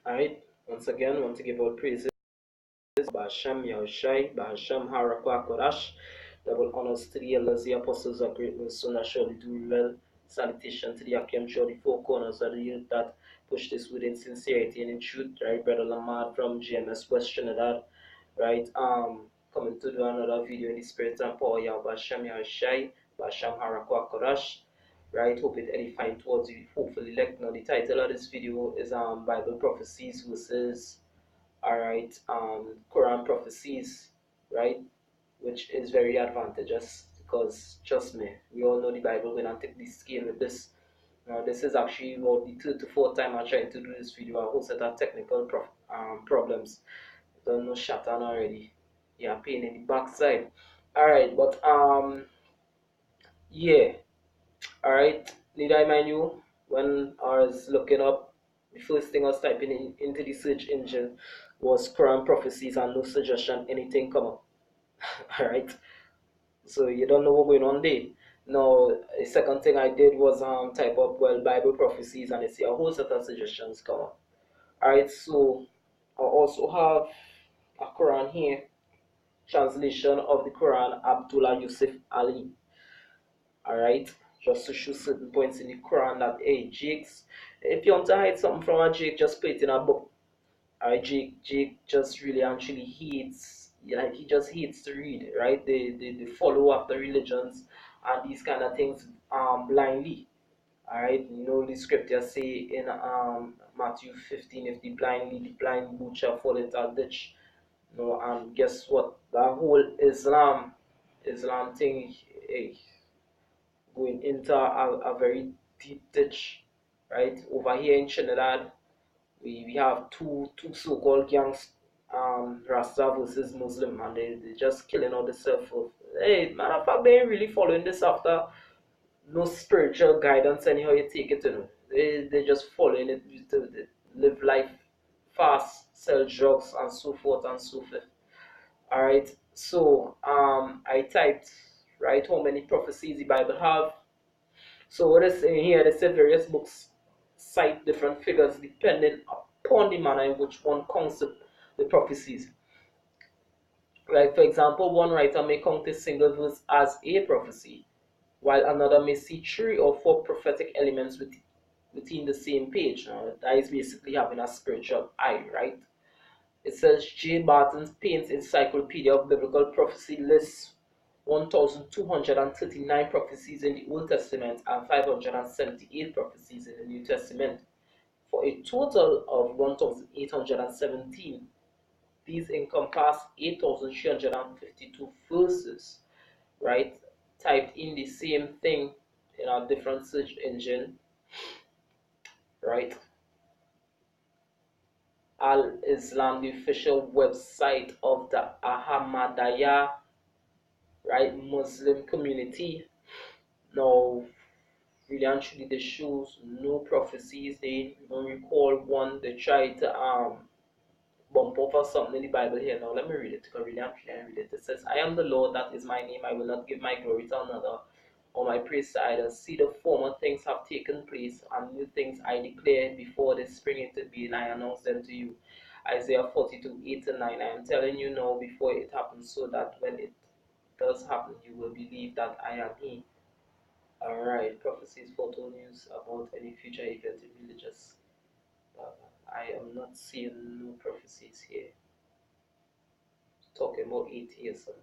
Alright, once again, want to give all praises Bahasham Yahushai, Bahasham Harakwa Korash, double honors to the elders, the apostles of great soon I surely do well. Salutation to the Akim Shorty, four corners of the youth that push this within sincerity and in truth, right? Brother Lamar from GMS West Trinidad, right? Coming to do another video in the spirit and power, Bahasham Yahushai, Bahasham Harakwa Korash. Right, hope it edifying towards you. Hopefully, like now the title of this video is Bible prophecies versus alright, Quran prophecies, right, which is very advantageous because trust me, we all know the Bible when I take this scale with this. Now, this is actually about the third to fourth time I'm trying to do this video. I also had technical problems. Don't know shatan already. Yeah, pain in the backside. Alright, but yeah. Alright, need I mind you when I was looking up, the first thing I was typing into the search engine was Quran prophecies and no suggestion anything come up. Alright, so you don't know what's going on there. Now, the second thing I did was type up well Bible prophecies and I see a whole set of suggestions come up. Alright, so I also have a Quran here, translation of the Quran Abdullah Yusuf Ali. Alright, just to show certain points in the Quran that hey Jakes, if you want to hide something from a Jake, just put it in a book. Alright, Jake just really actually hates, like he just hates to read, right? They follow after religions and these kind of things blindly. Alright, you know the scriptures say in Matthew 15, if the blind boot shall fall into a ditch. You know, and guess what? The whole Islam thing, eh, going into a very deep ditch, right? Over here in Trinidad, we have two so-called gangs, Rasta versus Muslim, and they just killing all the self. Hey, matter of fact, they ain't really following this after no spiritual guidance anyhow you take it, you know. They just following it to live life fast, sell drugs and so forth and so forth. Alright, so I typed right how many prophecies the Bible have. So what is saying here, they say various books cite different figures depending upon the manner in which one counts the prophecies. Right, for example, one writer may count a single verse as a prophecy, while another may see three or four prophetic elements within the same page. Now, that is basically having a spiritual eye, right? It says J. Barton's Payne's Encyclopedia of Biblical Prophecy lists 1,239 prophecies in the Old Testament and 578 prophecies in the New Testament, for a total of 1,817. These encompass 8,352 verses, right? Typed in the same thing in a different search engine, right? Al-Islam, the official website of the Ahmadiyya, right, Muslim community. Now, really and truly, the shows no prophecies. They don't recall one. They try to bump over something in the Bible here. Now, let me read it because really and truly I read it. It says, "I am the Lord, that is my name. I will not give my glory to another, or my praise to either. See, the former things have taken place, and new things I declare before they spring into being. I announce them to you." Isaiah 42:8-9. I am telling you now before it happens, so that when it does happen, you will believe that I am He. Alright, prophecies foretold news about any future event in religious. I am not seeing no prophecies here. Talking about atheism.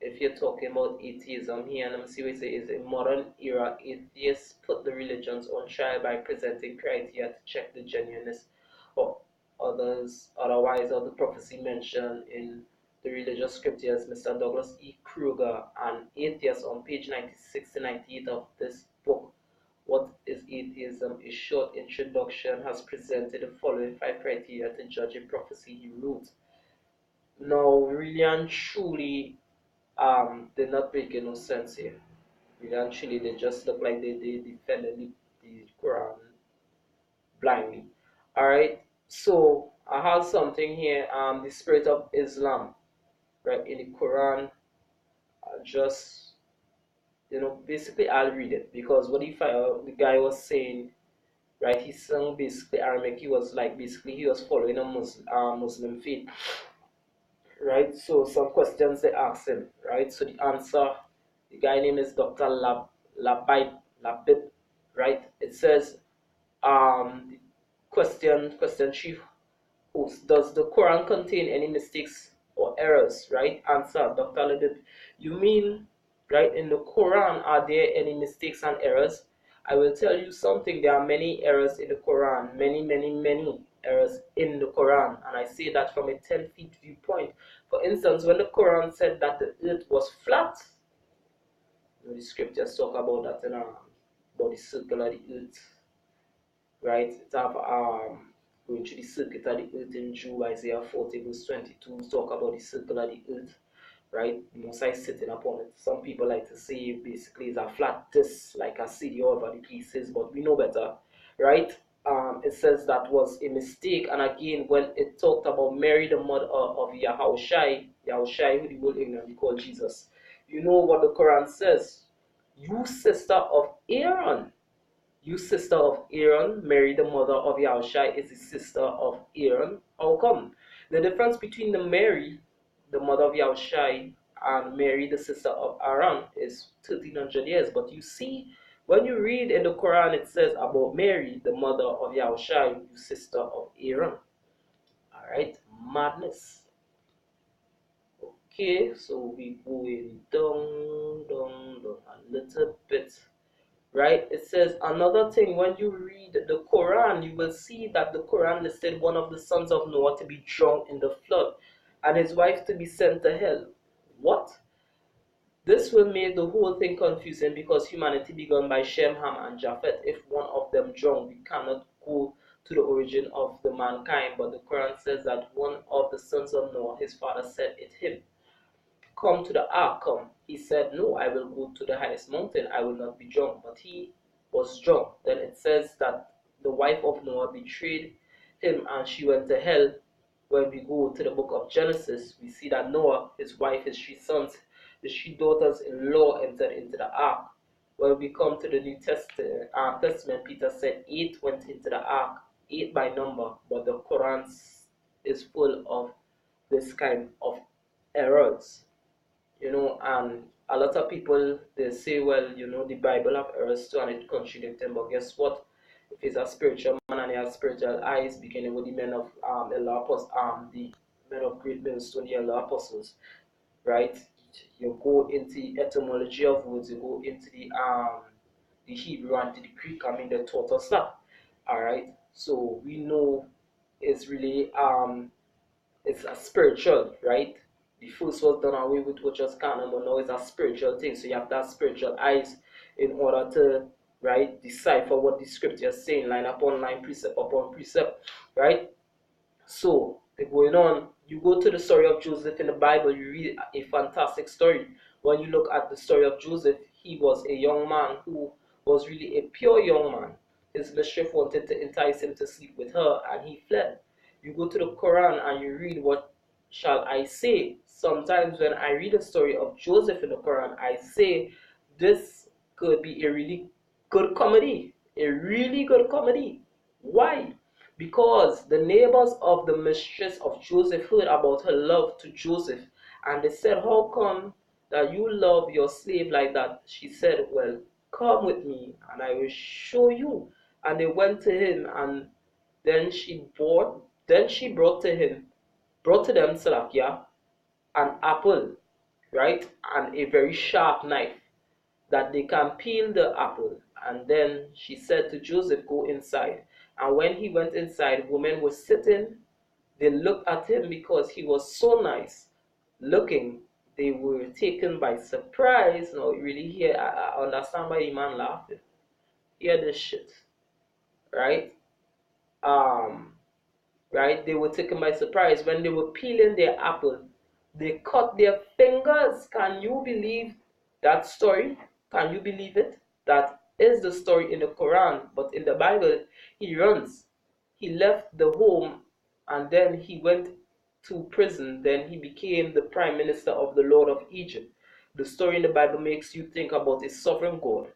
If you're talking about atheism here, let me see what it says. In modern era, atheists put the religions on trial by presenting criteria to check the genuineness of otherwise of the prophecy mentioned in the religious scriptures. Mr. Douglas E. Kruger, an atheist, on page 96 to 98 of this book, What is Atheism? A short introduction, has presented the following 5 criteria to judge a prophecy, he wrote. Now, really and truly, they're not making no sense here. Really and truly, they just look like they defended the Quran blindly. Alright, so I have something here, the spirit of Islam, right, in the Quran. Just, you know, basically I'll read it because what if the guy was saying right? He sung basically Aramaic. He was like basically he was following a Muslim faith, right? So some questions they asked him, right? So the answer, the guy name is Dr. Labib, right? It says, the question chief host, does the Quran contain any mistakes or errors, right? Answer, Dr. Labib, you mean, right, in the Quran, are there any mistakes and errors? I will tell you something, there are many errors in the Quran, many errors in the Quran, and I say that from a 10 feet viewpoint. For instance, when the Quran said that the earth was flat, the scriptures talk about that in about the circle of the earth, right? It have going through the circuit of the earth in Jew, Isaiah 40 verse 22 talk about the circle of the earth, right? The Most High sitting upon it. Some people like to say basically it's a flat disc like a city over the pieces, but we know better, right? It says that was a mistake, and again when it talked about Mary the mother of Yahushai, who the world ignorantly call Jesus, you know what the Quran says, you sister of Aaron. You sister of Aaron, Mary the mother of Yahushai is the sister of Aaron. How come? The difference between the Mary, the mother of Yahushai, and Mary the sister of Aaron is 1300 years. But you see, when you read in the Quran, it says about Mary, the mother of Yahushai, you sister of Aaron. Alright, madness. Okay, so we going down a little bit, right? It says another thing, when you read the Quran, you will see that the Quran listed one of the sons of Noah to be drowned in the flood and his wife to be sent to hell. What? This will make the whole thing confusing because humanity began by Shem, Ham, and Japheth. If one of them drowned, we cannot go to the origin of the mankind, but the Quran says that one of the sons of Noah, his father said it him, come to the ark, come. He said, no, I will go to the highest mountain, I will not be drunk. But he was drunk. Then it says that the wife of Noah betrayed him and she went to hell. When we go to the book of Genesis, we see that Noah, his wife, his 3 sons, his 3 daughters-in-law entered into the ark. When we come to the New Testament, Peter said 8 went into the ark, 8 by number, but the Quran is full of this kind of errors. And a lot of people, they say, well, the Bible have errors too and it contradicts them. But guess what? If he's a spiritual man and he has spiritual eyes, beginning with the men of the men of great millstone, the elder apostles, right? You go into the etymology of words, you go into the Hebrew and the Greek. I mean, they taught us that. All right. So we know it's really it's a spiritual, right? The first was done away with, which was canon, but now it's a spiritual thing. So you have to have spiritual eyes in order to, right, decipher what the scripture is saying, line upon line, precept upon precept, right? So going on, you go to the story of Joseph in the Bible, you read a fantastic story. When you look at the story of Joseph, he was a young man who was really a pure young man. His mistress wanted to entice him to sleep with her, and he fled. You go to the Quran and you read, what shall I say? Sometimes when I read a story of Joseph in the Quran, I say this could be a really good comedy. A really good comedy. Why? Because the neighbors of the mistress of Joseph heard about her love to Joseph, and they said, how come that you love your slave like that? She said, well, come with me and I will show you. And they went to him, and then she brought to them Salakia, an apple, right? And a very sharp knife that they can peel the apple. And then she said to Joseph, go inside. And when he went inside, women were sitting. They looked at him because he was so nice looking. They were taken by surprise. Now, really here, I understand why the man laughing. Hear this shit, right? Um, right? They were taken by surprise when they were peeling their apple. They cut their fingers. Can you believe that story? Can you believe it? That is the story in the Quran, but in the Bible, he runs. He left the home and then he went to prison. Then he became the prime minister of the Lord of Egypt. The story in the Bible makes you think about a sovereign God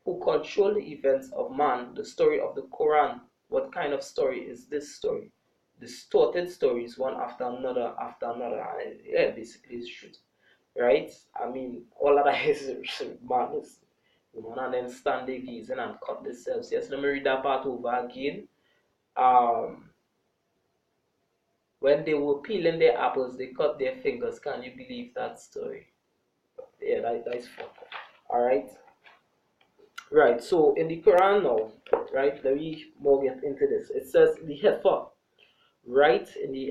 who control the events of man. The story of the Quran. What kind of story is this story? Distorted stories, one after another. Yeah, basically it's truth, right? I mean, all of that is madness. You know, and then stand there gazing and cut themselves. Yes, let me read that part over again. Um, when they were peeling their apples, they cut their fingers. Can you believe that story? Yeah, that is fun. All right. Right, so in the Quran now, right, let me more get into this. It says the heifer, right, in the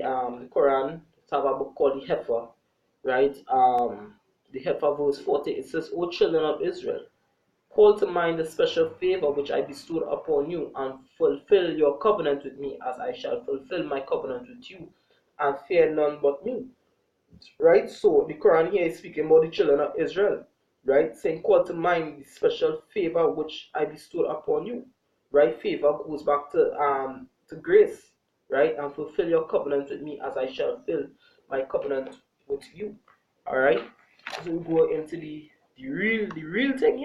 Quran, it's have a book called the heifer, right? The heifer verse 40, it says, O children of Israel, call to mind the special favor which I bestowed upon you, and fulfill your covenant with me, as I shall fulfill my covenant with you, and fear none but me. Right? So the Quran here is speaking about the children of Israel, right? Saying, call to mind the special favor which I bestowed upon you. Right? Favor goes back to grace, right? And fulfill your covenant with me as I shall fulfill my covenant with you. Alright? So we go into the real thing,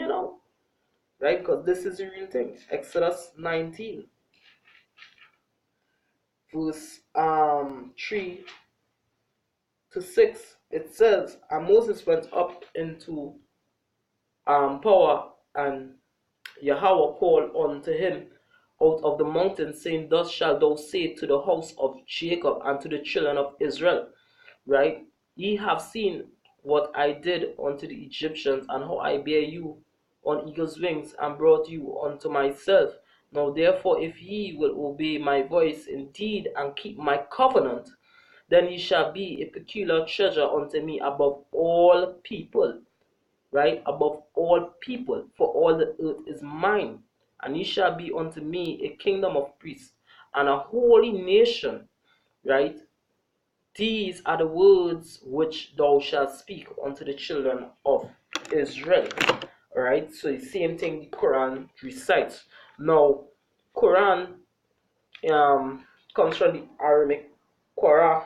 right? Because this is the real thing. Exodus 19, verse 3 to 6, it says, and Moses went up into power, and Yahweh called unto him out of the mountain, saying, Thus shalt thou say to the house of Jacob and to the children of Israel, right? Ye have seen what I did unto the Egyptians, and how I bare you on eagle's wings, and brought you unto myself. Now therefore, if ye will obey my voice indeed, and keep my covenant, then ye shall be a peculiar treasure unto me above all people, right? Above all people, for all the earth is mine. And ye shall be unto me a kingdom of priests and a holy nation, right? These are the words which thou shalt speak unto the children of Israel. Alright, so the same thing the Quran recites. Now, Quran comes from the Aramaic Quran,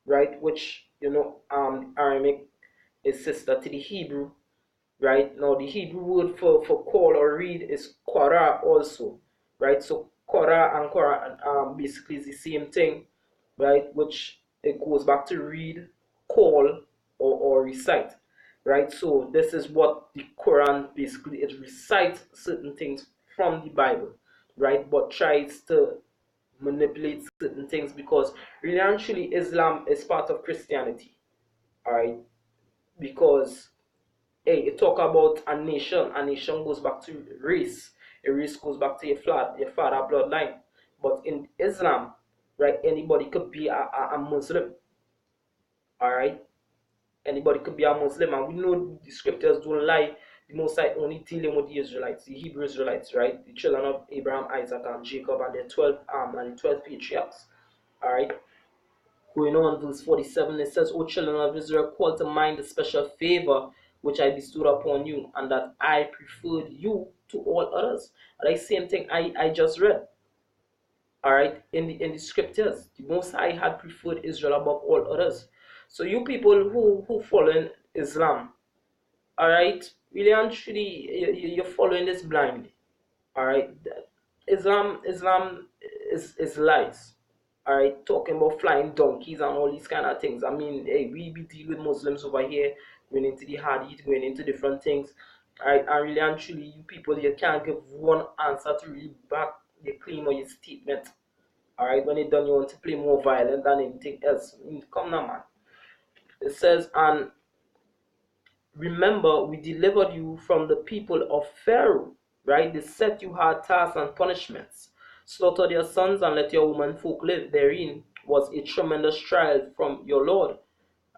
right? Which Aramaic is sister to the Hebrew, right? Now the Hebrew word for call or read is Qara also, right? So Qara and Quran basically is the same thing, right? Which it goes back to read, call, or recite, right? So this is what the Quran basically, it recites certain things from the Bible, right? But tries to manipulate certain things, because really and truly Islam is part of Christianity, all right? Because hey, you talk about a nation goes back to race, a race goes back to your father bloodline. But in Islam, right, anybody could be a Muslim, all right? Anybody could be a Muslim, and we know the scriptures don't lie. The Most High only dealing with the Israelites, the Hebrew Israelites, right? The children of Abraham, Isaac, and Jacob, and the 12 patriarchs, all right? Going on, verse 47, it says, O children of Israel, call to mind the special favor which I bestowed upon you, and that I preferred you to all others. And the same thing I just read. Alright, in the scriptures, the Most High had preferred Israel above all others. So you people who follow in Islam, alright, really and truly, you're following this blindly. All right, Islam is lies. All right, talking about flying donkeys and all these kind of things. I mean, hey, we deal with Muslims over here, going into the hadith, going into different things. All right, and really and truly, you people, you can't give one answer to really back your claim or your statement. All right, when it done, you want to play more violent than anything else. I mean, come now, man. It says, and remember, we delivered you from the people of Pharaoh, right? They set you hard tasks and punishments. Slaughtered your sons and let your women folk live. Therein was a tremendous trial from your Lord,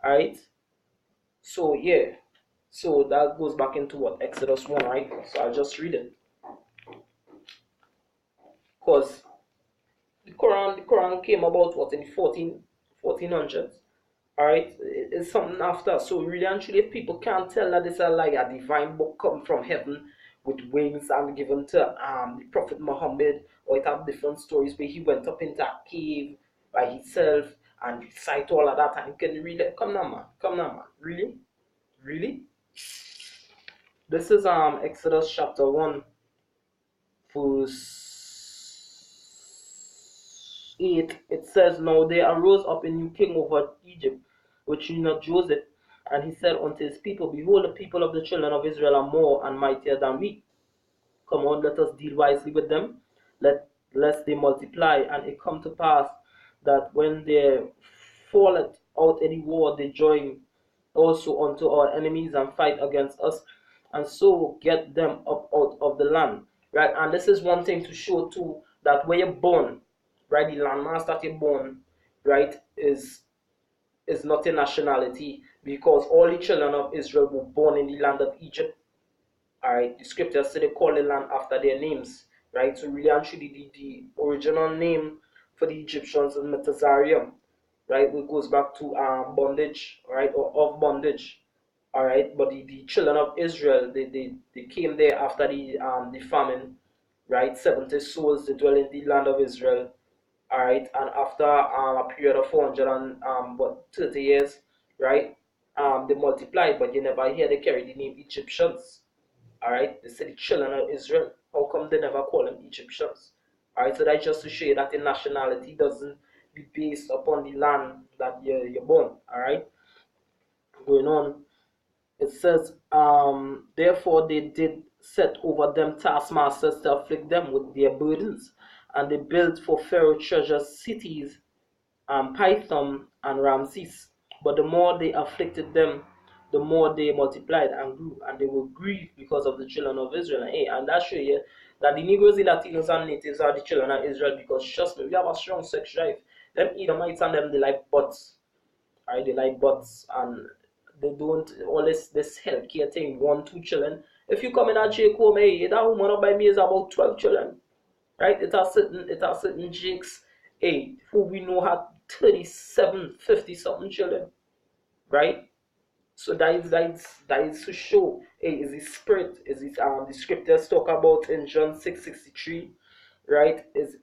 right? So, yeah. So that goes back into what? Exodus 1, right? So I'll just read it. Because the Quran came about what in 1400s. Alright, it's something after. So really and truly, if people can't tell that this is like a divine book come from heaven with wings and given to the Prophet Muhammad, or it have different stories where he went up into a cave by himself and recite all of that, and you can read it. Come now man, really? Really? This is Exodus chapter 1, verse 8, it says, Now there arose up a new king over Egypt, which knew not Joseph. And he said unto his people, Behold, the people of the children of Israel are more and mightier than we. Come on, let us deal wisely with them, lest they multiply. And it come to pass that when they falleth out any war, they join also unto our enemies and fight against us, and so get them up out of the land. Right? And this is one thing to show too, that where you're born, right, the landmass that you're born, right, is not a nationality, because all the children of Israel were born in the land of Egypt. Alright, the scriptures say they call the land after their names, right? So really and truly the original name for the Egyptians is Metazarium, right? It goes back to bondage, right, or of bondage. Alright, but the children of Israel, they came there after the famine, right? 70 souls they dwell in the land of Israel. Alright, and after a period of 400 and 30 years, right? They multiplied, but you never hear they carry the name Egyptians. Alright, they say the children of Israel. How come they never call them Egyptians? Alright, so that's just to show you that the nationality doesn't be based upon the land that you're born. Alright, going on, it says, Therefore they did set over them taskmasters to afflict them with their burdens, and they built for Pharaoh treasure cities, Pithom and Ramses. But the more they afflicted them, the more they multiplied and grew, and they were grieved because of the children of Israel. And that shows you that the Negroes, the Latinos, and natives are the children of Israel, because trust me, we have a strong sex drive. Them Edomites and them, they like butts. Right? They like butts, and they don't all this healthcare thing, 1, 2 children. If you come in and Jake home, hey, that woman up by me is about 12 children. Right? It has certain jakes, hey, who we know had 37, 50 something children. Right? So that is to show, hey, is the spirit, is it the scriptures talk about in John 6:63, right? Is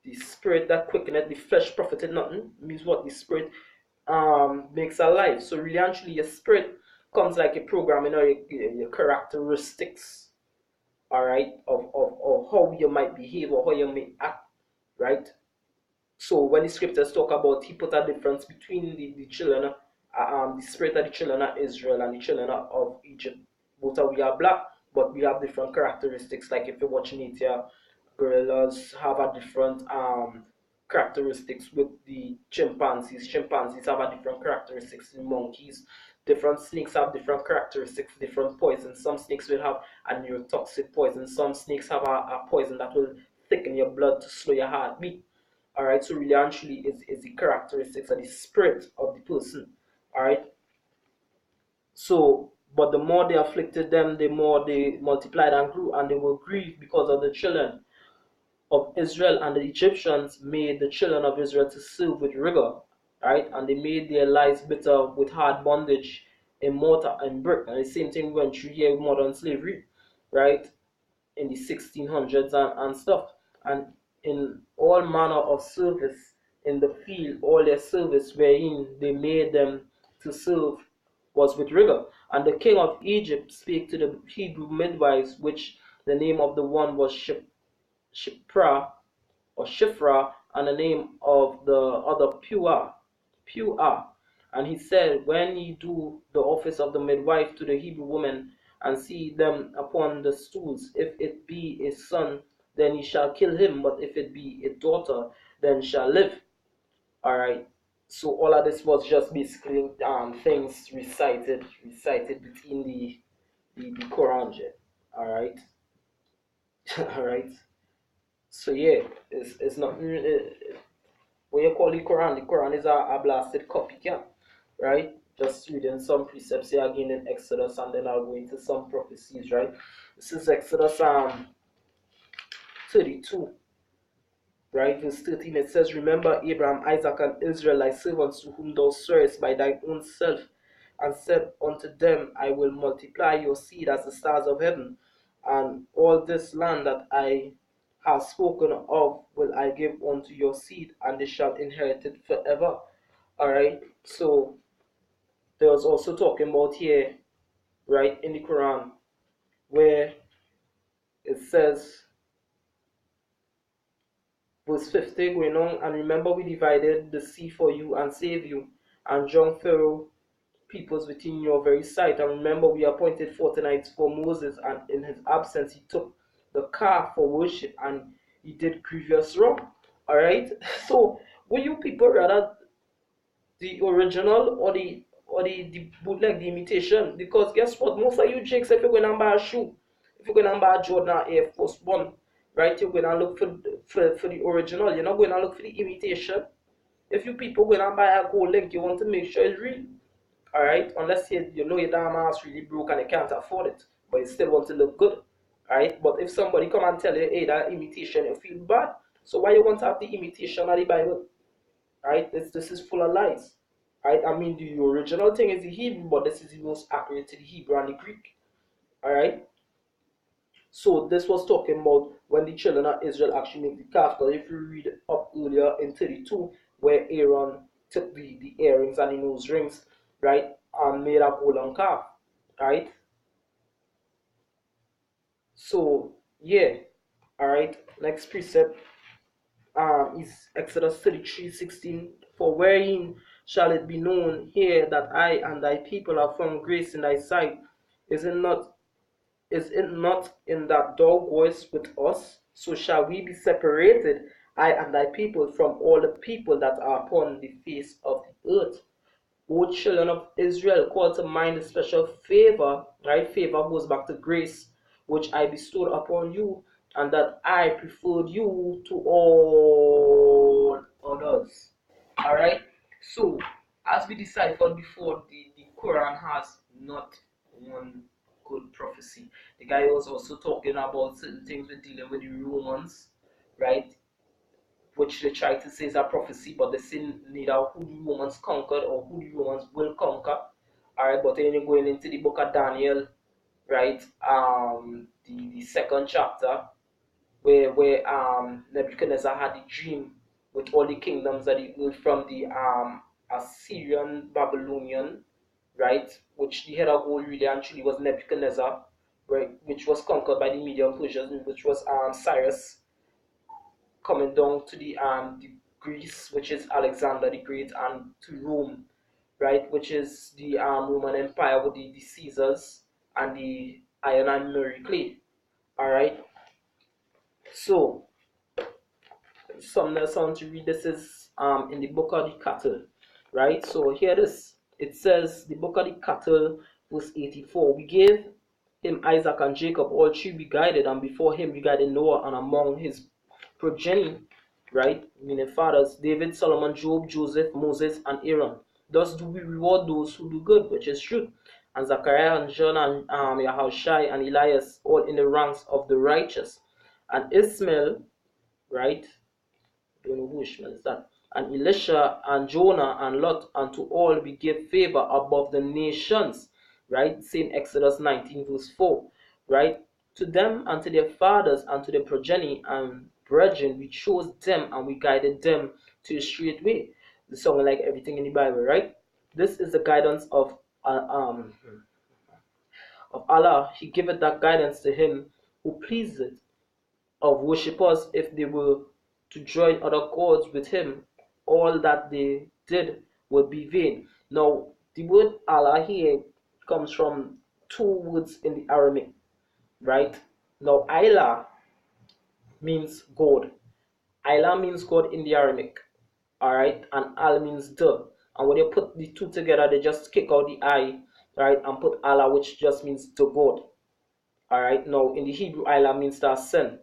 the spirit that quickeneth, the flesh profited nothing, means what? The spirit makes alive. So really and truly your spirit comes like a program, your characteristics, all right, of how you might behave or how you may act, right? So when the scriptures talk about, he put a difference between the children, the spirit of the children of Israel and the children of Egypt. Both of we are black, but we have different characteristics. Like if you're watching it here, gorillas have a different characteristics with the chimpanzees. Chimpanzees have a different characteristics in monkeys. Different snakes have different characteristics, different poisons. Some snakes will have a neurotoxic poison. Some snakes have a poison that will thicken your blood to slow your heartbeat. Alright, so really actually is the characteristics of the spirit of the person. Alright, so but the more they afflicted them, the more they multiplied and grew, and they were grieved because of the children of Israel. And the Egyptians made the children of Israel to serve with rigor, right? And they made their lives bitter with hard bondage in mortar and brick. And the same thing went through here with modern slavery, right? In the 1600s and stuff. And in all manner of service in the field, all their service wherein they made them to serve was with rigor. And the king of Egypt spake to the Hebrew midwives, which the name of the one was Shipra or Shifra, and the name of the other Pua. And he said, When ye do the office of the midwife to the Hebrew women, and see them upon the stools, if it be a son, then ye shall kill him, but if it be a daughter, then shall live. Alright. So all of this was just basically things recited between the Quran. Alright. Alright. So yeah, it's not what you call the Quran. The Quran is a blasted copycat, right? Just reading some precepts here again in Exodus, and then I'll go into some prophecies, right? This is Exodus 32, right? Verse 13. It says, Remember Abraham, Isaac, and Israel, thy servants, to whom thou swearest by thy own self, and said unto them, I will multiply your seed as the stars of heaven, and all this land that I have spoken of will I give unto your seed, and they shall inherit it forever. Alright, so there was also talking about here, right, in the Quran, where It says, verse 50 going on, and remember we divided the sea for you and saved you, and John Pharaoh peoples within your very sight. And remember, we appointed 40 nights for Moses, and in his absence, he took the calf for worship and he did grievous wrong. All right. So, will you people rather the original or the bootleg, the imitation? Because guess what? Most of you jakes, if you're going to buy a shoe, if you're going to buy a Jordan or Air Force One, right, you're going to look for the original. You're not going to look for the imitation. If you people going to buy a gold link, you want to make sure it's real. All right, unless you know your damn ass really broke and you can't afford it, but you still want to look good. All right, but if somebody come and tell you, hey, that imitation, you feel bad. So why you want to have the imitation of the Bible? All right, this is full of lies. All right, I mean the original thing is the Hebrew, but this is the most accurate to the Hebrew and the Greek. All right. So this was talking about when the children of Israel actually make the calf. Because if you read up earlier in 32, where Aaron took the earrings and the nose rings, right, and made a golden calf, right? So yeah, all right. Next precept is Exodus 33:16. For wherein shall it be known here that I and thy people have found grace in thy sight? Is it not Is it not in that thou goest with us? So shall we be separated, I and thy people, from all the people that are upon the face of the earth. O children of Israel, call to mind the special favor, right? Favor goes back to grace, which I bestowed upon you, and that I preferred you to all others. Alright? So, as we deciphered before, the Quran has not one good prophecy. The guy was also talking about certain things with dealing with the Romans, right? Which they try to say is a prophecy, but they say neither who the Romans conquered or who the Romans will conquer. Alright, but then you're going into the book of Daniel, right? The second chapter, where Nebuchadnezzar had the dream with all the kingdoms that he ruled from the Assyrian, Babylonian, right? Which the head of gold really and truly was Nebuchadnezzar, right? Which was conquered by the Median Persians, which was Cyrus, coming down to the Greece, which is Alexander the Great, and to Rome, right? Which is the Roman Empire with the Caesars and the Iron and Mary clay. All right. So some lesson to read. This is in the book of the cattle, right? So here it is. It says the book of the cattle, verse 84. We gave him Isaac and Jacob, all three we guided, and before him we guided Noah, and among his progeny, right, meaning fathers, David, Solomon, Job, Joseph, Moses, and Aaron. Thus do we reward those who do good, which is true. And Zachariah and John and Yahushai and Elias, all in the ranks of the righteous. And Ismail, right, don't know who Ishmael is that. And Elisha and Jonah and Lot, and to all we give favor above the nations. Right? Same Exodus 19, verse 4. Right? To them and to their fathers and to their progeny and brethren, we chose them and we guided them to a straight way. The song like everything in the Bible, right? This is the guidance of Allah. He giveth that guidance to him who pleaseth of worshippers if they were to join other gods with him, all that they did would be vain. Now, the word Allah here comes from two words in the Aramaic, right? Now, Allah means God. Allah means God in the Aramaic, all right? And Al means the. And when you put the two together, they just kick out the I, right? And put Allah, which just means the God, all right? Now, in the Hebrew, Allah means the sin,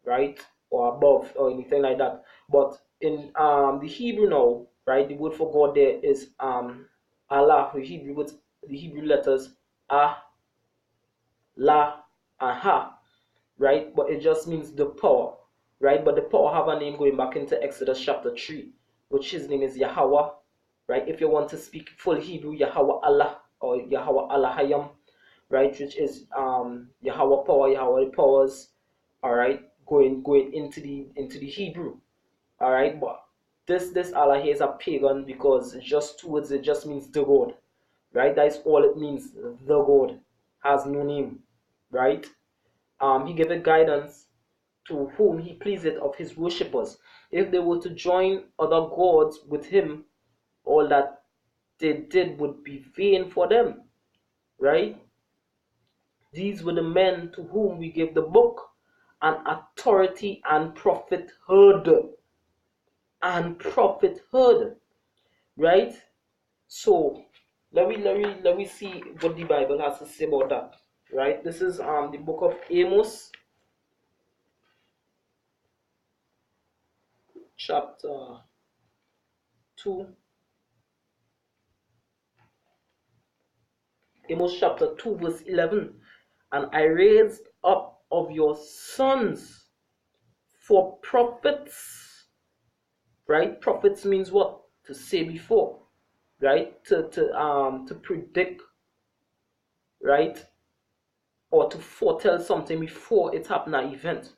right, or above or anything like that. But in the Hebrew now, right, the word for God there is Allah. The Hebrew with the Hebrew letters Ah, La, and Ha, right? But it just means the power, right? But the power have a name going back into Exodus chapter 3, which his name is Yahweh, right? If you want to speak full Hebrew, Yahweh Allah or Yahweh Allahayam, right, which is Yahweh power, Yahweh powers, all right, going into the Hebrew, all right. But this Allah here is a pagan because it's just two words. It just means the God, right? That is all it means. The God has no name, right? He giveth guidance to whom he pleaseth of his worshippers. If they were to join other gods with him, all that they did would be vain for them, right? These were the men to whom we gave the book and authority and prophethood. And prophethood, right? So let me see what the Bible has to say about that. Right? This is the book of Amos, chapter 2. Amos chapter 2, verse 11. And I raised up of your sons for prophets. Right? Prophets means what? To say before. Right? To predict, right? Or to foretell something before it happened, an event.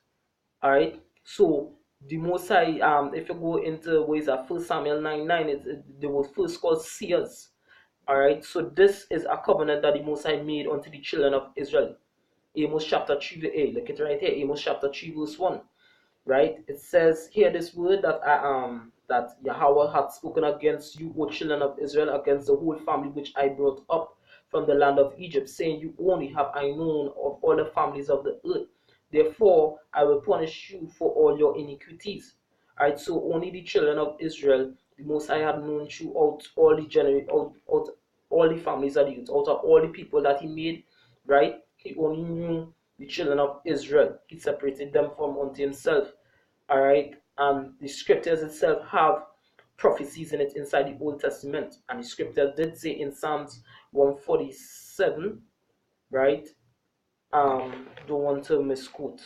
Alright? So the Most High, if you go into ways of 1 Samuel 9:9, they were first called seers. Alright, so this is a covenant that the Most High made unto the children of Israel. Amos chapter 3, look at it right here, Amos chapter 3, verse 1. Right? It says here this word that Yahweh hath spoken against you, O children of Israel, against the whole family which I brought up from the land of Egypt, saying, you only have I known of all the families of the earth. Therefore I will punish you for all your iniquities. Alright, so only the children of Israel, the Most High had known throughout all the out all the families of the earth, out of all the people that he made, right? He only knew the children of Israel. He separated them from unto himself. Alright, and the scriptures itself have prophecies in it inside the Old Testament. And the scripture did say in Psalms 147, right? Don't want to misquote.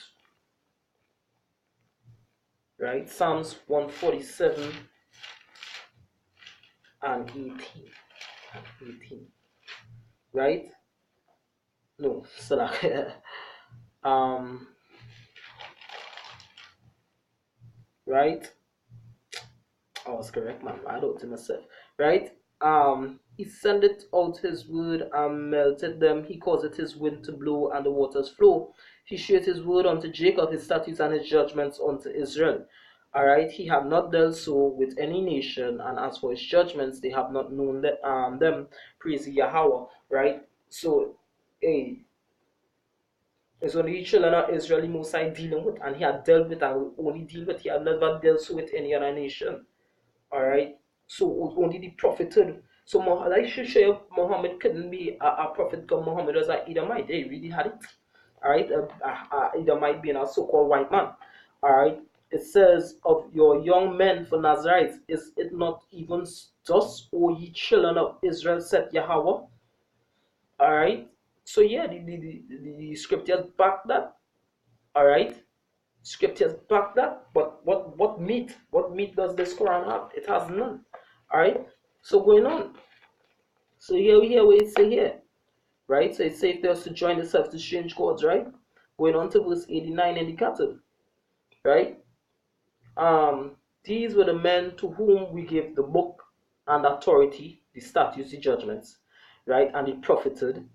Right? Psalms 147 and 18. Right? No, Salah. Right? I was correct, man. I don't to myself. Right? He sendeth out his word and melted them. He causeth his wind to blow and the waters flow. He sheweth his word unto Jacob, his statutes and his judgments unto Israel. Alright, he had not dealt so with any nation, and as for his judgments, they have not known them. Praise Yahweh. Right? So, hey, it's only the children of Israel the Most High dealing with, and he had dealt with and will only deal with. He had never dealt so with any other nation. Alright, so only the prophethood. So I should show you Muhammad couldn't be a prophet because Muhammad was an Edomite. They really had it. Alright, Edomite being a so-called white man. Alright, it says of your young men for Nazarites, is it not even thus, O ye children of Israel, said Yahweh? Alright, so yeah, the scriptures back that. Alright, scriptures back that, but what meat does this Quran have? It has none. Alright, so going on. So here we hear what it say here, right? So it says for us to join themselves to strange gods, right? Going on to verse 89 in the cattle, right? These were the men to whom we gave the book and authority, the statutes, the judgments, right? And the prophethood.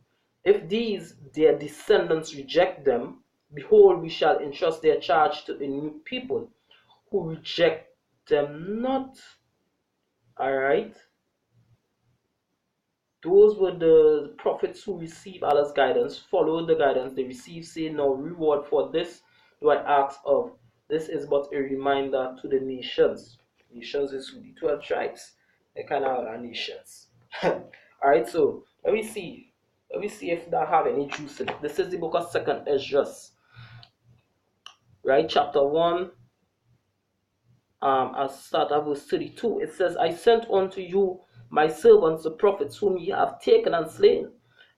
If these their descendants reject them, behold, we shall entrust their charge to a new people who reject them not. Alright? Those were the prophets who received Allah's guidance, followed the guidance they received, say, no reward for this do I ask of. This is but a reminder to the nations. Nations is the 12 tribes. They kind of are nations. Alright, so let me see. Let me see if that have any juice in it. This is the book of 2nd Esdras. Right, chapter 1. I'll start at verse 32. It says, I sent unto you my servants the prophets, whom ye have taken and slain,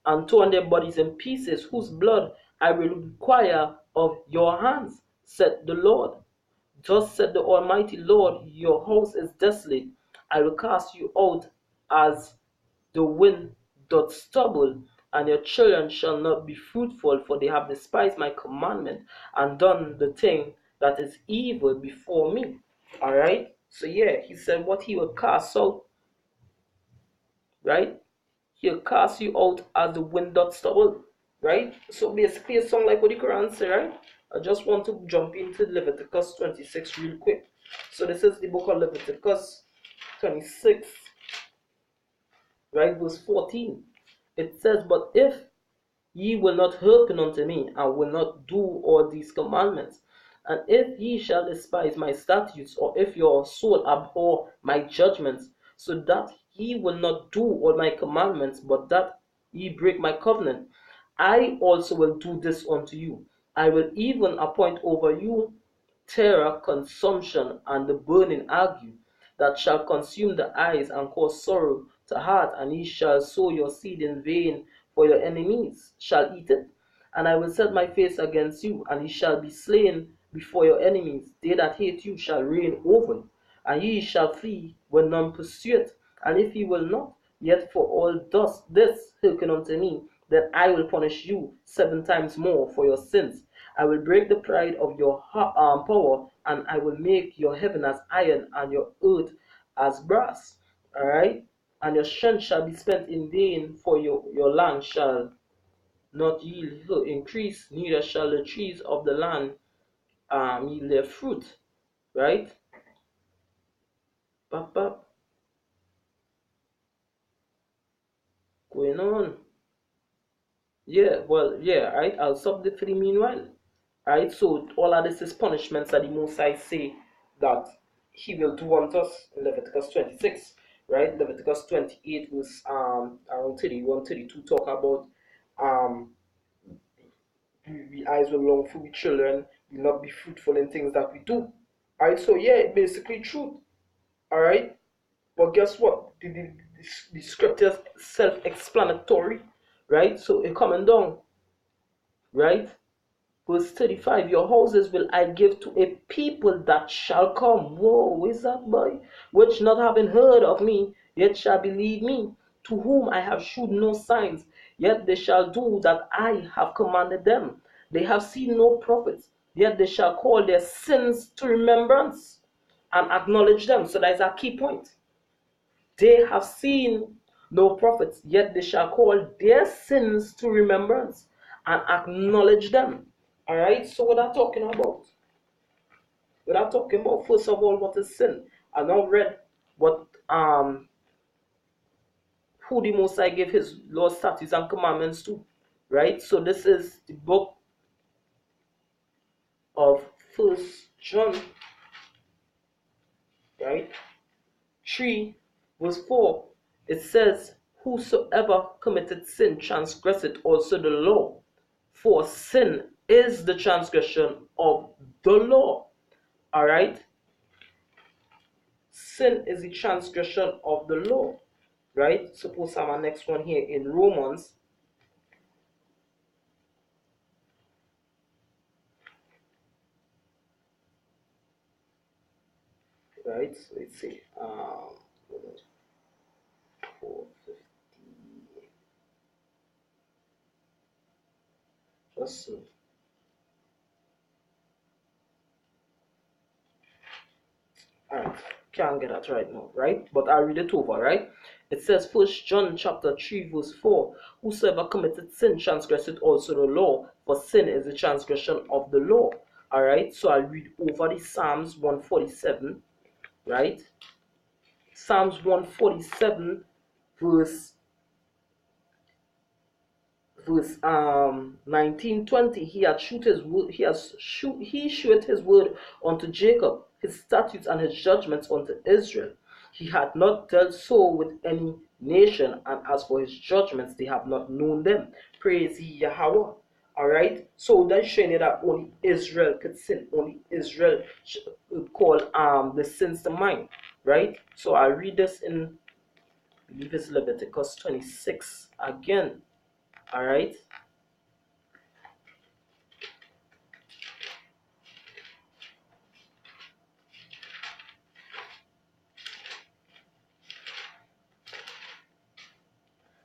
and torn their bodies in pieces, whose blood I will require of your hands, said the Lord. Thus said the Almighty Lord, your house is desolate. I will cast you out as the wind doth stubble, and your children shall not be fruitful, for they have despised my commandment and done the thing that is evil before me. Alright? So yeah, he said what he will cast out, right? He'll cast you out as the wind doth stubble. right? So basically, it sounds like what the Quran say, right? I just want to jump into Leviticus 26 real quick. So this is the book of Leviticus 26, right, verse 14. It says, "But if ye will not hearken unto me, and will not do all these commandments, and if ye shall despise my statutes, or if your soul abhor my judgments, so that ye will not do all my commandments, but that ye break my covenant, I also will do this unto you. I will even appoint over you terror, consumption, and the burning ague, that shall consume the eyes and cause sorrow to heart, and ye shall sow your seed in vain, for your enemies shall eat it. And I will set my face against you, and ye shall be slain before your enemies. They that hate you shall reign over you, and ye shall flee when none pursue it. And if ye will not, yet for all this hearken unto me, then I will punish you 7 times more for your sins. I will break the pride of your power, and I will make your heaven as iron and your earth as brass." All right? "And your strength shall be spent in vain, for your land shall not yield her increase, neither shall the trees of the land yield their fruit." Right? Bap, bap. Going on. Yeah, well, yeah, right. I'll stop the for the meanwhile. Right? So all of this is punishments that the Most High say that He will do unto us in Leviticus 26. Right? Leviticus 28 was around 31, 32 talk about um we eyes will long for we children, will not be fruitful in things that we do. Alright, so yeah, basically truth. Alright? But guess what? The scriptures self-explanatory, right? So it coming down, right? Verse 35, "Your houses will I give to a people that shall come." Whoa, is that boy? "Which not having heard of me, yet shall believe me, to whom I have shewed no signs, yet they shall do that I have commanded them. They have seen no prophets, yet they shall call their sins to remembrance and acknowledge them." So that is our key point. They have seen no prophets, yet they shall call their sins to remembrance and acknowledge them. All right. So what I'm talking about? What I'm talking about? First of all, what is sin? I now read what who the Most High gave His laws, statutes, and commandments to. Right. So this is the book of First John. Right. 3 verse 4. It says, "Whosoever committed sin transgresseth also the law, for sin is the transgression of the law." All right? Sin is the transgression of the law. Right? Suppose I'm our next one here in Romans. Right? So let's see. Romans 4:50. Just see. Alright, can't get that right now, right? But I'll read it over, right? It says, First John chapter 3, verse 4, "Whosoever committed sin transgresseth also the law, for sin is the transgression of the law." Alright, so I'll read over the Psalms 147, right? Psalms 147, verse 19:20. "He hath shewed his word, he shewed his word unto Jacob, his statutes and his judgments unto Israel. He had not dealt so with any nation, and as for his judgments, they have not known them. Praise ye Yahweh." All right, so that's showing you that only Israel could sin. Only Israel could call the sins to mind, right? So I read this in, I believe it's Leviticus 26 again. All right.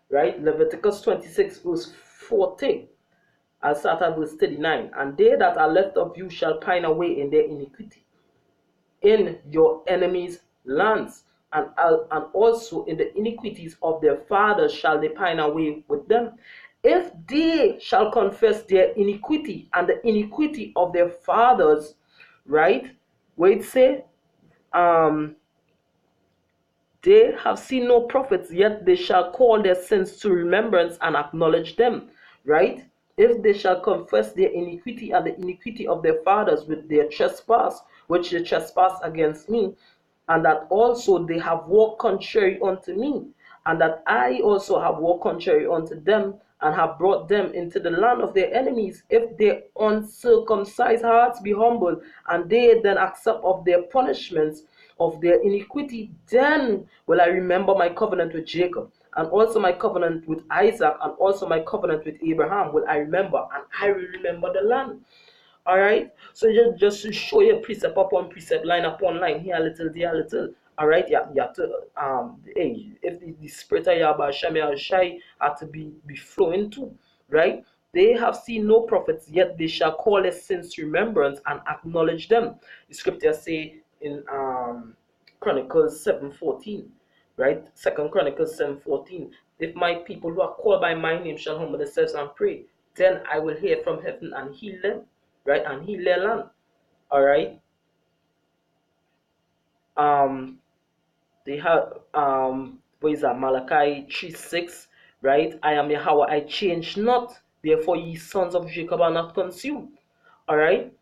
Right? Leviticus 26, verse 40. I'll start at verse 39. "And they that are left of you shall pine away in their iniquity, in your enemies' lands, and also in the iniquities of their fathers shall they pine away with them. if they shall confess their iniquity and the iniquity of their fathers, right? Where it say, um, they have seen no prophets, yet they shall call their sins to remembrance and acknowledge them, right? If they shall confess their iniquity and the iniquity of their fathers with their trespass, which they trespass against me, and that also they have walked contrary unto me, and that I also have walked contrary unto them, and have brought them into the land of their enemies. If their uncircumcised hearts be humble, and they then accept of their punishments of their iniquity, then will I remember my covenant with Jacob, and also my covenant with Isaac, and also my covenant with Abraham will I remember, and I will remember the land. All right. So just to show you precept upon precept, line upon line, here a little, there a little. All right. Yeah. You have to hey, if the spirit of Yahweh Shem Shai had to be flowing too, right? They have seen no prophets, yet they shall call their sins to remembrance and acknowledge them. The scriptures say in Chronicles 7:14, right? Second Chronicles 7:14. If my people who are called by my name shall humble themselves and pray, then I will hear from heaven and heal them, right? And heal their land. All right. Um, they have what is that? Malachi 3:6, right? I am Yahweh, I change not. Therefore, ye sons of Jacob are not consumed. All right.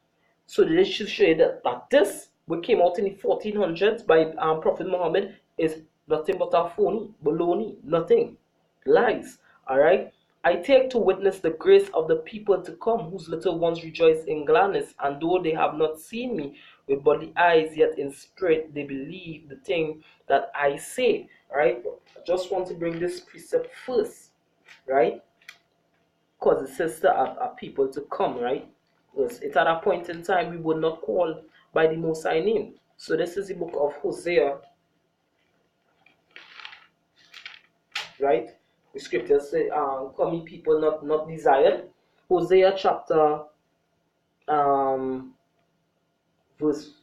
So this should show you that this, what came out in the 1400s by Prophet Muhammad, is nothing but a phony, baloney, nothing, lies. All right. I take to witness the grace of the people to come, whose little ones rejoice in gladness, and though they have not seen me with bodily eyes, yet in spirit they believe the thing that I say. All right. I just want to bring this precept first, right? Because it says to our people to come, right? Because it's at a point in time we would not call by the Most High name. So this is the book of Hosea, right? The scriptures say, "Come, ye people not desired." Hosea chapter um, verse.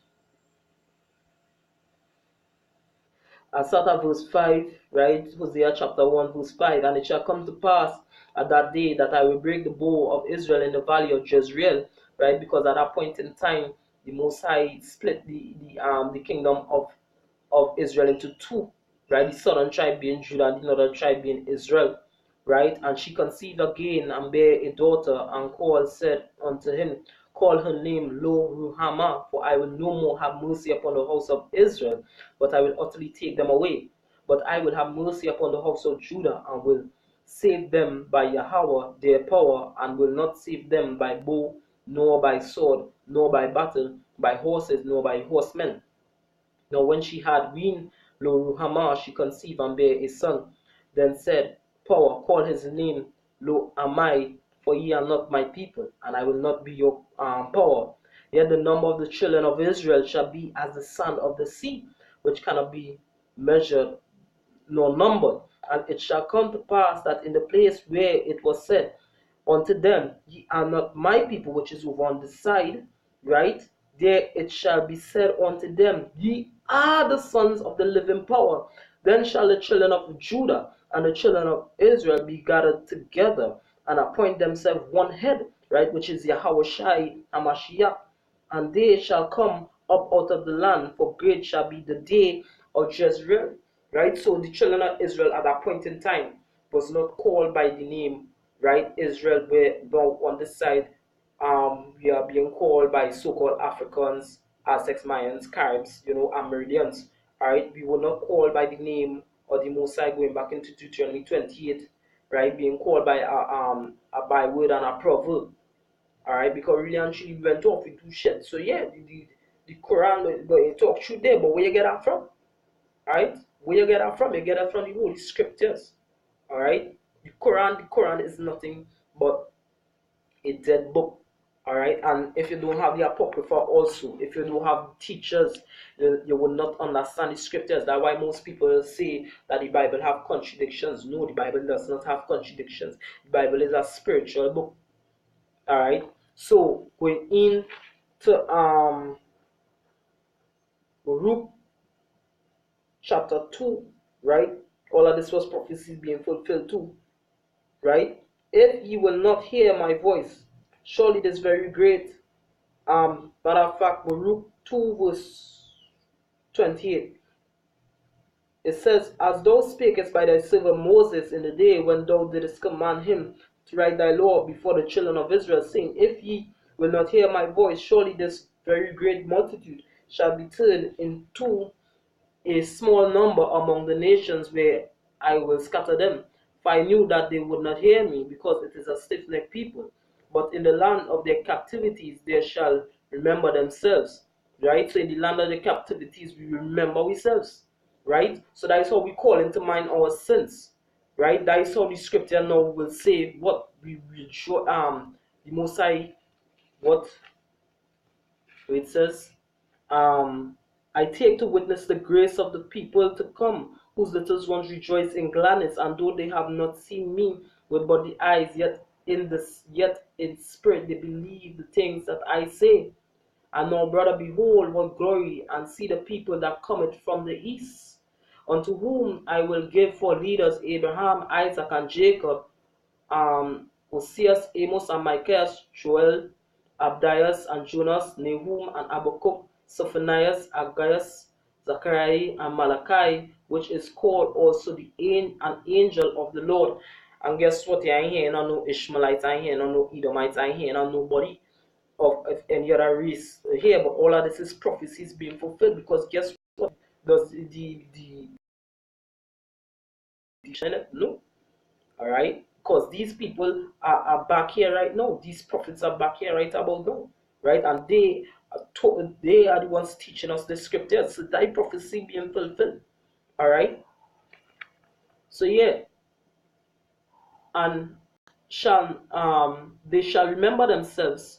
I start at verse 5, right? Hosea chapter 1, verse 5. And it shall come to pass at that day that I will break the bow of Israel in the valley of Jezreel, right? Because at that point in time, the Most High split the kingdom of Israel into two, right? The southern tribe being Judah and the northern tribe being Israel, right? And she conceived again and bare a daughter, and said unto him, call her name Lo Ruhamah, for I will no more have mercy upon the house of Israel, but I will utterly take them away. But I will have mercy upon the house of Judah, and will save them by Yahweh their power, and will not save them by bow, nor by sword, nor by battle, by horses, nor by horsemen. Now when she had weaned Lo-ruhamah, she conceived and bare a son. Then said, Power, call his name Lo-ammi, for ye are not my people, and I will not be your power. Yet the number of the children of Israel shall be as the sand of the sea, which cannot be measured nor numbered. And it shall come to pass that in the place where it was said unto them, Ye are not my people, which is over on the side, right? There it shall be said unto them, Ye are the sons of the living power. Then shall the children of Judah and the children of Israel be gathered together and appoint themselves one head, right? Which is Yahweh Shai Hamashiach, and they shall come up out of the land, for great shall be the day of Jezreel. Right? So the children of Israel at that point in time was not called by the name, right? Israel, where now on this side, we are being called by so-called Africans, Aztecs, Mayans, Caribs, Amerindians. Alright, we were not called by the name or the Mosai going back into Deuteronomy 28, right? Being called by a byword and a proverb. Alright, because really and truly we went off, we do shit. So yeah, the Quran, but it talks through there, but where you get that from? Alright? Where you get that from? You get that from the Holy Scriptures. Alright? The Quran is nothing but a dead book. Alright? And if you don't have the Apocrypha also, if you don't have teachers, you will not understand the scriptures. That's why most people say that the Bible have contradictions. No, the Bible does not have contradictions. The Bible is a spiritual book. Alright? So going into Baruch chapter 2, right? All of this was prophecies being fulfilled too, right? if ye will not hear my voice, surely this very great. Matter of fact, Baruch 2 verse 28. It says, as thou spakest by thy servant Moses in the day when thou didst command him to write thy law before the children of Israel, saying, if ye will not hear my voice, surely this very great multitude shall be turned into a small number among the nations where I will scatter them. For I knew that they would not hear me, because it is a stiff-necked people. But in the land of their captivities they shall remember themselves. Right? So in the land of the captivities we remember ourselves. Right? So that is how we call into mind our sins. Right? That is how the scripture now will say what we will show the Most High, what it says, I take to witness the grace of the people to come, whose little ones rejoice in gladness, and though they have not seen me with body eyes, yet in spirit they believe the things that I say. And now, brother, behold what glory, and see the people that cometh from the east, unto whom I will give for leaders Abraham, Isaac, and Jacob, Oseas, Amos, and Micaiah, Joel, Abdias, and Jonas, Nahum, and Habakkuk, Sophonias, Agaius, Zechariah, and Malachi, which is called also an angel of the Lord. And guess what? I ain't hearing no Ishmaelites, I ain't hearing no Edomites, I ain't hearing nobody of any other race here, but all of this is prophecies being fulfilled, because guess what? Does the no? All right, because these people are back here right now. These prophets are back here right about now, right? And they are the ones teaching us the scriptures. So that prophecy being fulfilled. All right. So yeah, and shall they shall remember themselves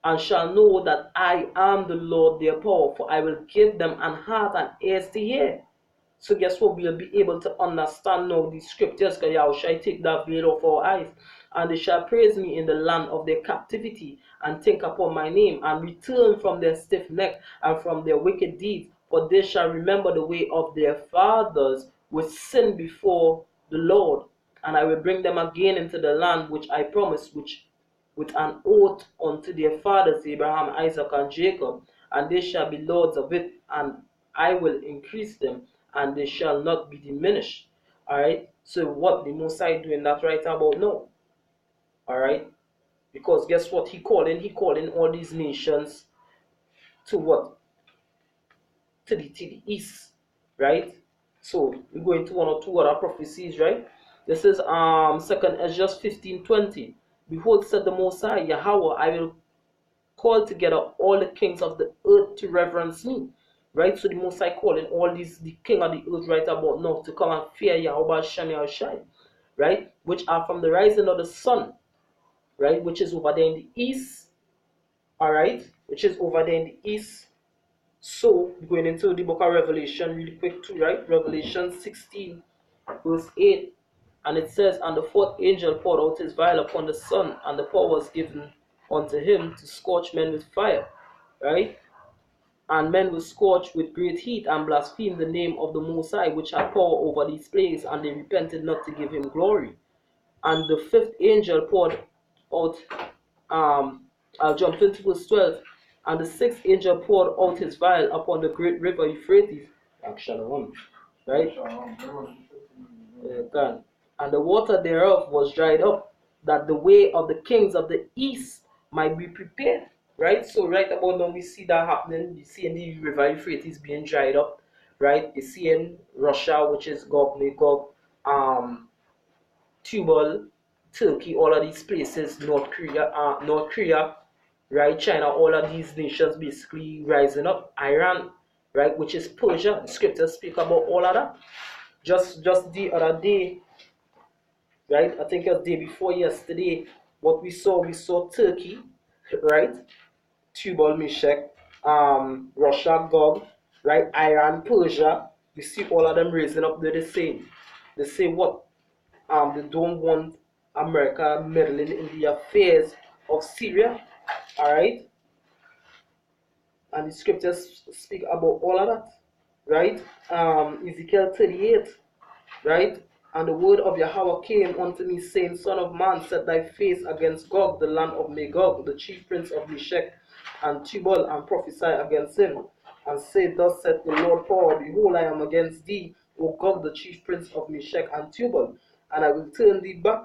and shall know that I am the Lord their power, for I will give them an heart and ears to hear. So guess what? We'll be able to understand now the scriptures, because Yahweh shall take that veil off our eyes. And they shall praise me in the land of their captivity, and think upon my name, and return from their stiff neck and from their wicked deeds. For they shall remember the way of their fathers, which sinned before the Lord. And I will bring them again into the land which I promised, which with an oath unto their fathers Abraham, Isaac, and Jacob, and they shall be lords of it, and I will increase them, and they shall not be diminished. Alright, so what the Most High doing that right about now? Alright, because guess what? He calling all these nations to what? To the east, right? So we go into one or two other prophecies, right? This is second Ezra 15:20. Behold, said the Most High, Yahweh, I will call together all the kings of the earth to reverence me. Right? So the Most High calling all these the king of the earth right about now to come and fear Yahweh Shem Yahushai, right? Which are from the rising of the sun, right? Which is over there in the east, all right? Which is over there in the east. So going into the book of Revelation really quick too, right? Revelation 16 verse 8, and it says, and the fourth angel poured out his vial upon the sun, and the power was given unto him to scorch men with fire, right? And men were scorched with great heat, and blasphemed the name of the Most High, which had power over these plagues, and they repented not to give him glory. And the fifth angel poured out, I'll jump into verse 12, and the sixth angel poured out his vial upon the great river Euphrates, right? And the water thereof was dried up, that the way of the kings of the east might be prepared. Right? So right about now we see that happening. You see in the river Euphrates being dried up, right? You see in Russia, which is Gog, Magog, Tubal, Turkey, all of these places, North Korea, right? China, all of these nations basically rising up. Iran, right? Which is Persia. The scriptures speak about all of that. Just the other day, right? I think it was the day before yesterday. What we saw Turkey, right? Tubal, Meshach, Russia, Gog, right? Iran, Persia. We see all of them raising up. They're the same. They say what? They don't want America meddling in the affairs of Syria. All right, and the scriptures speak about all of that, right? Ezekiel 38, right? And the word of Yahweh came unto me, saying, Son of man, set thy face against Gog, the land of Magog, the chief prince of Meshech and Tubal, and prophesy against him. And say, Thus saith the Lord power, Behold, I am against thee, O Gog, the chief prince of Meshech and Tubal, and I will turn thee back,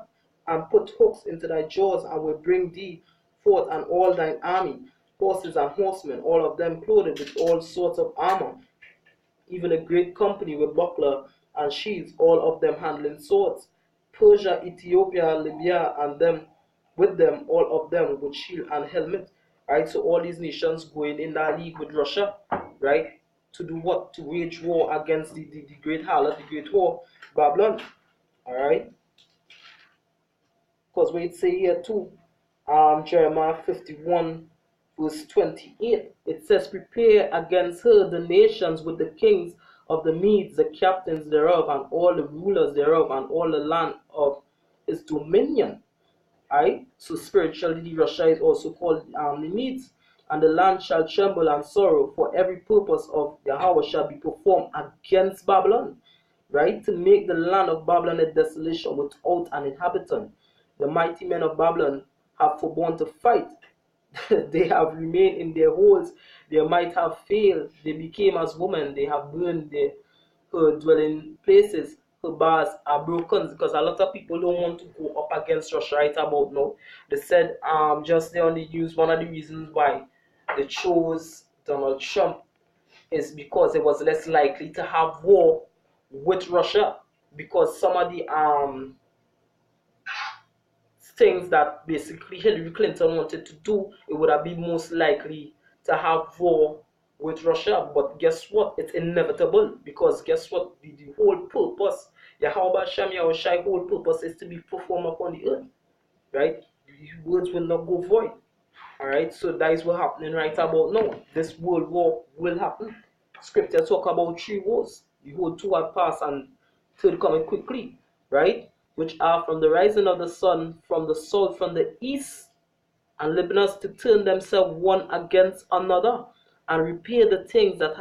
and put hooks into thy jaws, and will bring thee forth and all thine army, horses and horsemen, all of them clothed with all sorts of armor, even a great company with buckler and shields, all of them handling swords. Persia, Ethiopia, Libya, and them with them, all of them with shield and helmet. Right? So all these nations going in that league with Russia, right? To do what? To wage war against the great harlot, the great whore, Babylon. Alright? Because we say here too, Jeremiah 51 verse 28, it says, Prepare against her the nations with the kings of the Medes, the captains thereof, and all the rulers thereof, and all the land of his dominion. Alright? So spiritually, Russia is also called the Medes. And the land shall tremble and sorrow, for every purpose of Yahweh shall be performed against Babylon. Right? To make the land of Babylon a desolation without an inhabitant. The mighty men of Babylon have forborne to fight. They have remained in their holes. They might have failed. They became as women. They have burned her dwelling places. Her bars are broken, because a lot of people don't want to go up against Russia right about now. They said just there on the news, one of the reasons why they chose Donald Trump is because it was less likely to have war with Russia, because some of the things that basically Hillary Clinton wanted to do, it would have been most likely to have war with Russia. But guess what? It's inevitable, because guess what? The whole purpose, Yahweh Shem Yahushai whole purpose is to be performed upon the earth. Right? The words will not go void. Alright, so that is what's happening right about now. This world war will happen. Scripture talk about 3 wars. Behold, 2 have passed, and 3rd coming quickly. Right? Which are from the rising of the sun, from the south, from the east, and Lebanons to turn themselves one against another, and repair the things that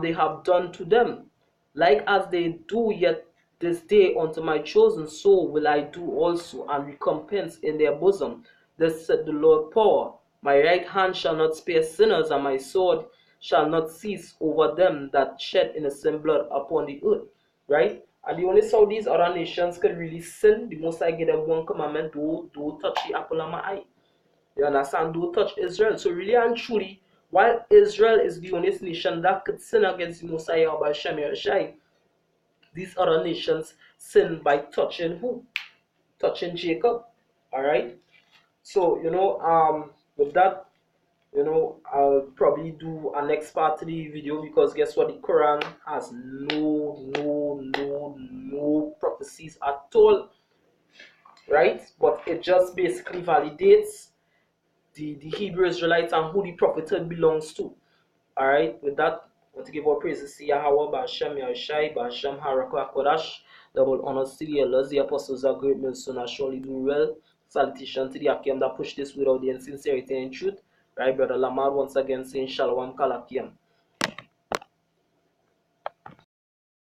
they have done to them. Like as they do yet this day unto my chosen, so will I do also, and recompense in their bosom. Thus said the Lord power, my right hand shall not spare sinners, and my sword shall not cease over them that shed innocent blood upon the earth. Right? And the only how these other nations could really sin, the most I give them one commandment, do touch the apple of my eye. You understand? Don't touch Israel. So really and truly, while Israel is the only nation that could sin against the Most High by Shem Yahushai, these other nations sin by touching who? Touching Jacob. Alright? So, with that, I'll probably do a next part of the video, because guess what? The Quran has no prophecies at all. Right? But it just basically validates the Hebrew Israelites and who the prophethood belongs to. Alright, with that, I want to give our praises to Yahweh, Ba'ashem Yahushai, Ba'ashem Harakah Kodash, double honors to the elders, the apostles are great men, so now surely do well. Salutation to the Akim that push this without the insincerity and truth. Right, Brother Lamar once again saying Shalom Kalakiam.